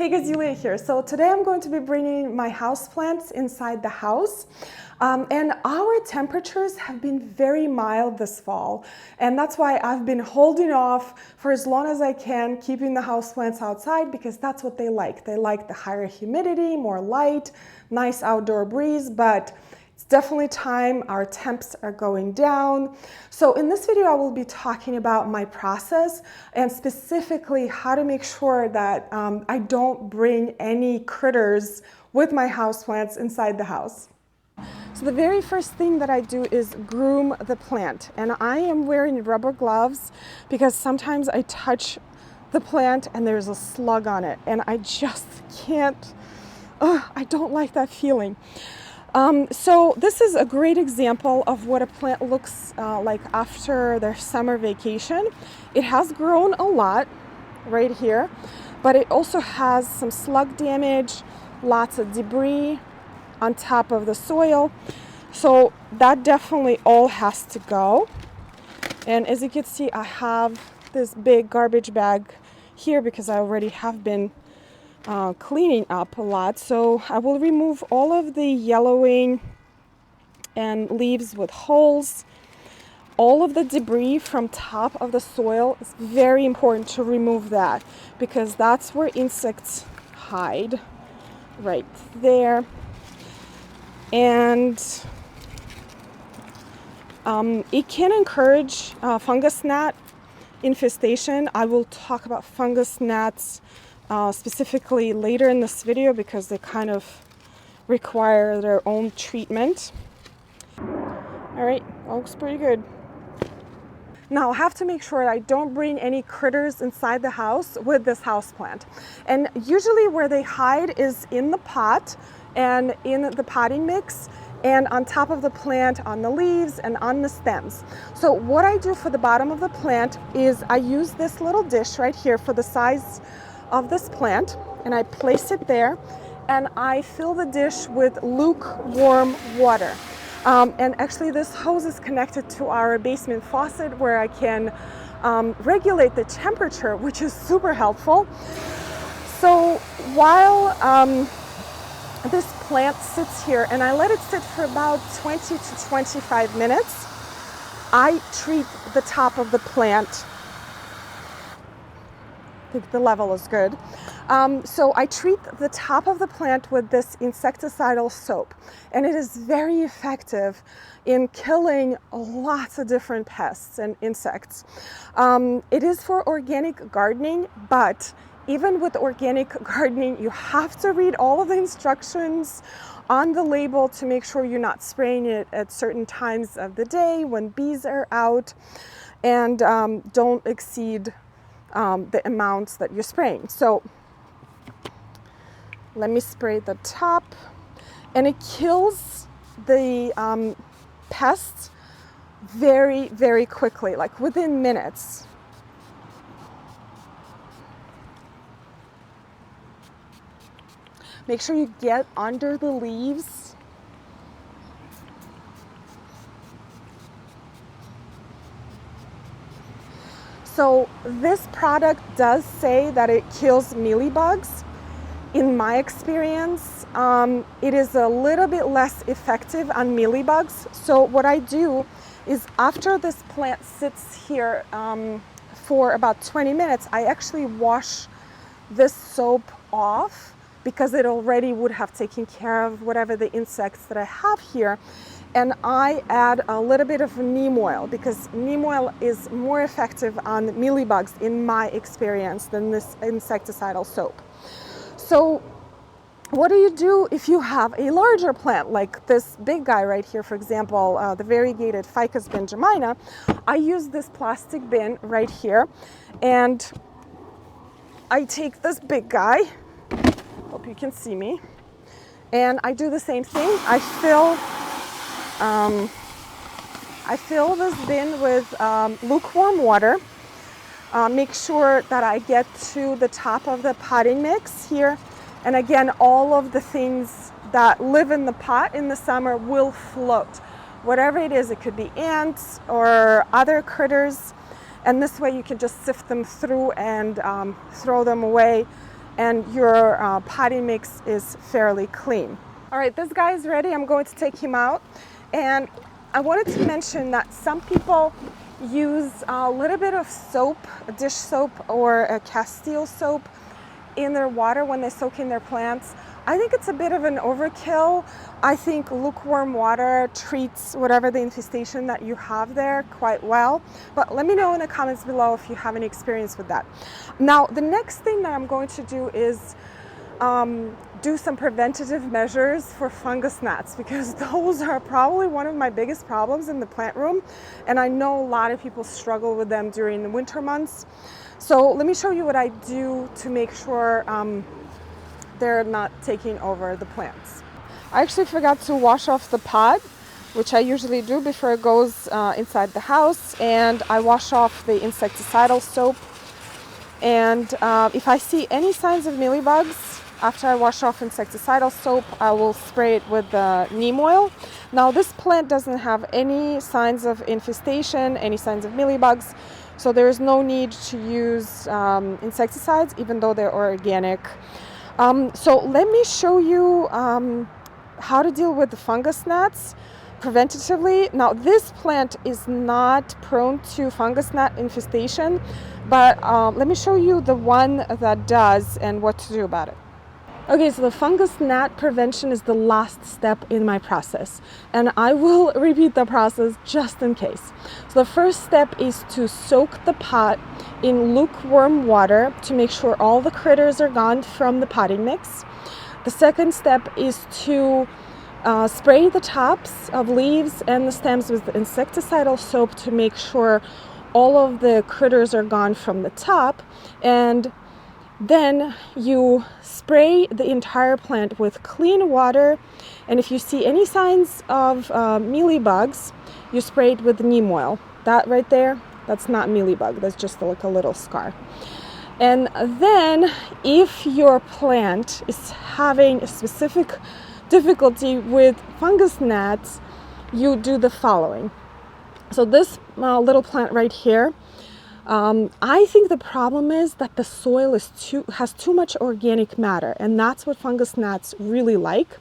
Hey guys, Yuliya here. So today I'm going to be bringing my houseplants inside the house. And our temperatures have been very mild this fall. And that's why I've been holding off for as long as I can, keeping the houseplants outside because that's what they like. They like the higher humidity, more light, nice outdoor breeze, but it's definitely time. Our temps are going down. So in this video, I will be talking about my process and specifically how to make sure that I don't bring any critters with my houseplants inside the house. So the very first thing that I do is groom the plant. And I am wearing rubber gloves because sometimes I touch the plant and there's a slug on it. And I just can't, I don't like that feeling. So this is a great example of what a plant looks like after their summer vacation. It has grown a lot right here, but it also has some slug damage, lots of debris on top of the soil. So that definitely all has to go. And as you can see, I have this big garbage bag here because I already have been cleaning up a lot. So I will remove all of the yellowing and leaves with holes. All of the debris from top of the soil is very important to remove that because that's where insects hide, right there. And it can encourage fungus gnat infestation. I will talk about fungus gnats specifically later in this video because they kind of require their own treatment. All right, looks pretty good. Now I have to make sure I don't bring any critters inside the house with this houseplant. And usually where they hide is in the pot and in the potting mix and on top of the plant, on the leaves and on the stems. So what I do for the bottom of the plant is I use this little dish right here for the size of this plant, and I place it there and I fill the dish with lukewarm water. And actually this hose is connected to our basement faucet where I can regulate the temperature, which is super helpful. So while this plant sits here and I let it sit for about 20 to 25 minutes, I treat the top of the plant. I think the level is good. So I treat the top of the plant with this insecticidal soap, and it is very effective in killing lots of different pests and insects. It is for organic gardening, but even with organic gardening, you have to read all of the instructions on the label to make sure you're not spraying it at certain times of the day when bees are out, and don't exceed the amounts that you're spraying. So let me spray the top, and it kills the pests very, very quickly, like within minutes. Make sure you get under the leaves. So this product does say that it kills mealybugs. In my experience, it is a little bit less effective on mealybugs. So what I do is after this plant sits here for about 20 minutes, I actually wash this soap off because it already would have taken care of whatever the insects that I have here. And I add a little bit of neem oil because neem oil is more effective on mealybugs in my experience than this insecticidal soap. So what do you do if you have a larger plant like this big guy right here, for example, the variegated Ficus benjamina? I use this plastic bin right here, and I take this big guy, hope you can see me, and I do the same thing. I fill this bin with lukewarm water. Make sure that I get to the top of the potting mix here. And again, all of the things that live in the pot in the summer will float. Whatever it is, it could be ants or other critters. And this way you can just sift them through and throw them away and your potting mix is fairly clean. All right, this guy is ready. I'm going to take him out. And I wanted to mention that some people use a little bit of soap, a dish soap or a Castile soap in their water when they soak in their plants. I think it's a bit of an overkill. I think lukewarm water treats whatever the infestation that you have there quite well. But let me know in the comments below if you have any experience with that. Now, the next thing that I'm going to do is do some preventative measures for fungus gnats, because those are probably one of my biggest problems in the plant room. And I know a lot of people struggle with them during the winter months. So let me show you what I do to make sure they're not taking over the plants. I actually forgot to wash off the pot, which I usually do before it goes inside the house, and I wash off the insecticidal soap. And if I see any signs of mealybugs after I wash off insecticidal soap, I will spray it with the neem oil. Now, this plant doesn't have any signs of infestation, any signs of mealybugs, so there is no need to use insecticides, even though they're organic. So let me show you how to deal with the fungus gnats preventatively. Now, this plant is not prone to fungus gnat infestation, but let me show you the one that does and what to do about it. Okay, so the fungus gnat prevention is the last step in my process, and I will repeat the process just in case. So the first step is to soak the pot in lukewarm water to make sure all the critters are gone from the potting mix. The second step is to spray the tops of leaves and the stems with the insecticidal soap to make sure all of the critters are gone from the top. And then you spray the entire plant with clean water, and if you see any signs of mealybugs, you spray it with neem oil. That right there, that's not mealybug, that's just like a little scar. And then if your plant is having a specific difficulty with fungus gnats, you do the following. So this little plant right here, I think the problem is that the soil has too much organic matter, and that's what fungus gnats really like.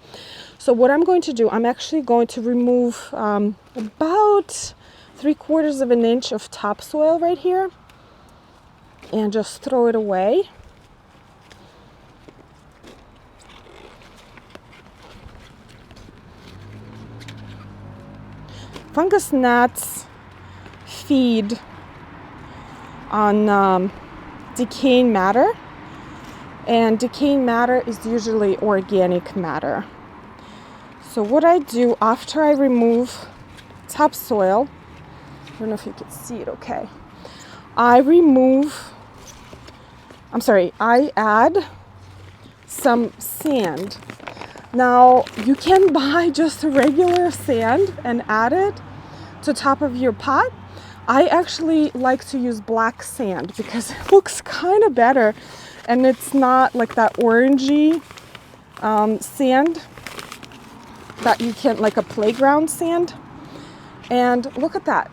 So what I'm going to do, I'm actually going to remove about 3/4 of an inch of topsoil right here and just throw it away. Fungus gnats feed on decaying matter, and decaying matter is usually organic matter. So what I do after I remove topsoil, I don't know if you can see it okay, I add some sand. Now, you can buy just a regular sand and add it to top of your pot. I actually like to use black sand because it looks kind of better, and it's not like that orangey sand that you can, like a playground sand. And look at that.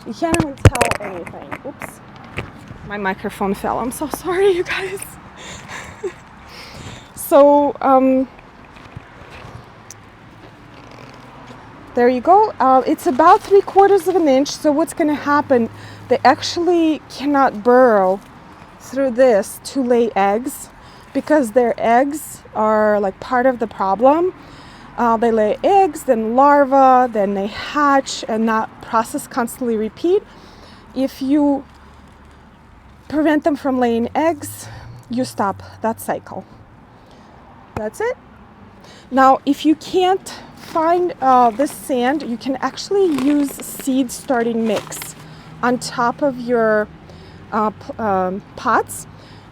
You can't even tell anything. Oops. My microphone fell. I'm so sorry, you guys. So, there you go. It's about 3/4 of an inch. So what's going to happen, they actually cannot burrow through this to lay eggs, because their eggs are like part of the problem. They lay eggs, then larvae, then they hatch, and that process constantly repeat. If you prevent them from laying eggs, you stop that cycle. That's it. Now, if you can't find this sand, you can actually use seed starting mix on top of your pots,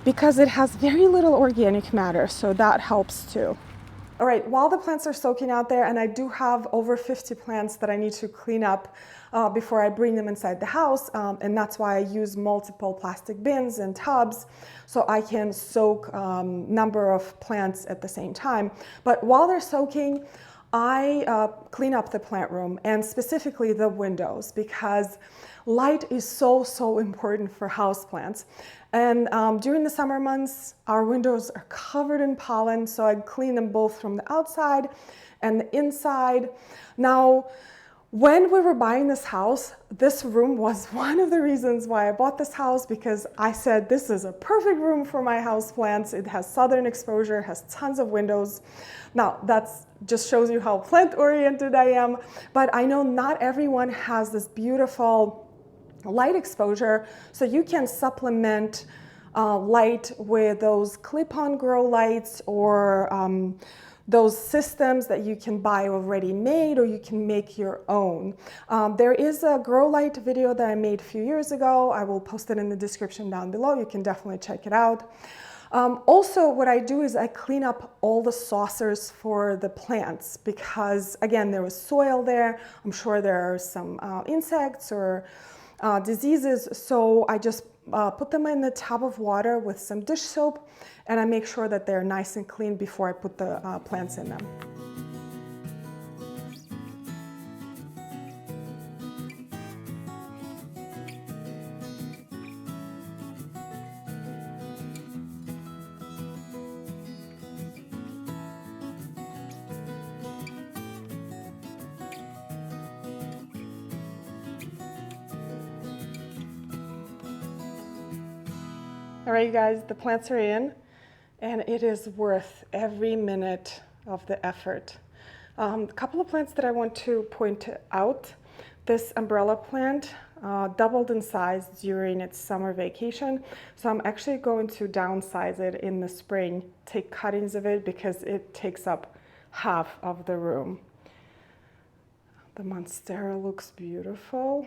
because it has very little organic matter, so that helps too. All right, while the plants are soaking out there, and I do have over 50 plants that I need to clean up before I bring them inside the house, and that's why I use multiple plastic bins and tubs, so I can soak number of plants at the same time. But while they're soaking, I clean up the plant room and specifically the windows because light is so important for houseplants. And during the summer months, our windows are covered in pollen, so I clean them both from the outside and the inside. Now, when we were buying this house, this room was one of the reasons why I bought this house, because I said this is a perfect room for my houseplants. It has southern exposure, has tons of windows. Now, that's just shows you how plant-oriented I am, but I know not everyone has this beautiful light exposure, so you can supplement light with those clip-on grow lights or those systems that you can buy already made, or you can make your own. There is a grow light video that I made a few years ago. I will post it in the description down below. You can definitely check it out. Also, what I do is I clean up all the saucers for the plants because, again, there was soil there. I'm sure there are some insects or diseases, so I just put them in a tub of water with some dish soap, and I make sure that they're nice and clean before I put the plants in them. All right, you guys, the plants are in, and it is worth every minute of the effort. A couple of plants that I want to point out. This umbrella plant doubled in size during its summer vacation, so I'm actually going to downsize it in the spring, take cuttings of it because it takes up half of the room. The Monstera looks beautiful.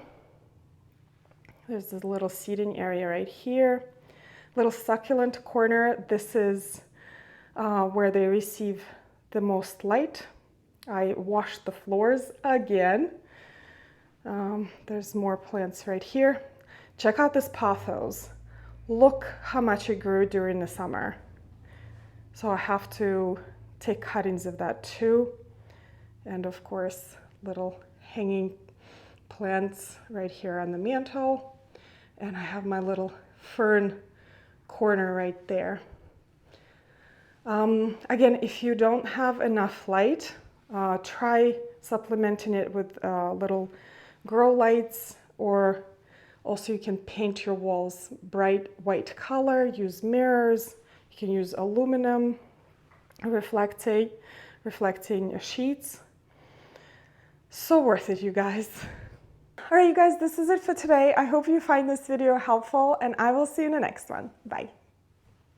There's this little seating area right here. Little succulent corner. This is where they receive the most light. I washed the floors again. There's more plants right here. Check out this pothos. Look how much it grew during the summer. So I have to take cuttings of that too. And of course, little hanging plants right here on the mantle. And I have my little fern corner right there. Again, if you don't have enough light, try supplementing it with little grow lights, or also you can paint your walls bright white color, use mirrors, you can use aluminum reflecting sheets. So worth it, you guys. All right, you guys, this is it for today. I hope you find this video helpful, and I will see you in the next one. Bye.